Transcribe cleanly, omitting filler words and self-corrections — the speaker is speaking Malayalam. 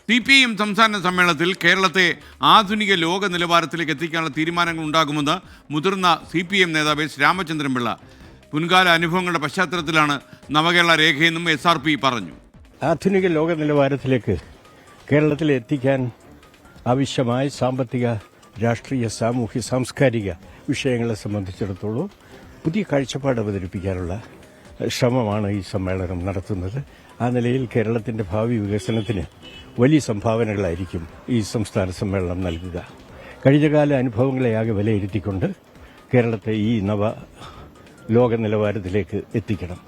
CPM സംസ്ഥാന സമ്മേളനത്തിൽ കേരളത്തെ ആധുനിക ലോക നിലവാരത്തിലേക്ക് എത്തിക്കാനുള്ള തീരുമാനങ്ങൾ ഉണ്ടാകുമെന്ന് മുതിർന്ന CPM നേതാവ് എസ് രാമചന്ദ്രൻപിള്ള മുൻകാല അനുഭവങ്ങളുടെ പശ്ചാത്തലത്തിലാണ് നവകേരള രേഖയെന്നും SRP പറഞ്ഞു. ആധുനിക ലോക നിലവാരത്തിലേക്ക് കേരളത്തിൽ എത്തിക്കാൻ ആവശ്യമായ സാമ്പത്തിക, രാഷ്ട്രീയ, സാമൂഹ്യ, സാംസ്കാരിക വിഷയങ്ങളെ സംബന്ധിച്ചിടത്തോളം പുതിയ കാഴ്ചപ്പാട് അവതരിപ്പിക്കാനുള്ള ശ്രമമാണ് ഈ സമ്മേളനം നടത്തുന്നത്. ആ നിലയിൽ കേരളത്തിന്റെ ഭാവി വികസനത്തിന് വലിയ സംഭാവനകളായിരിക്കും ഈ സംസ്ഥാന സമ്മേളനം നൽകുക. കഴിഞ്ഞകാല അനുഭവങ്ങളെ ആകെ വിലയിരുത്തിക്കൊണ്ട് കേരളത്തെ ഈ ലോക നിലവാരത്തിലേക്ക് എത്തിക്കണം.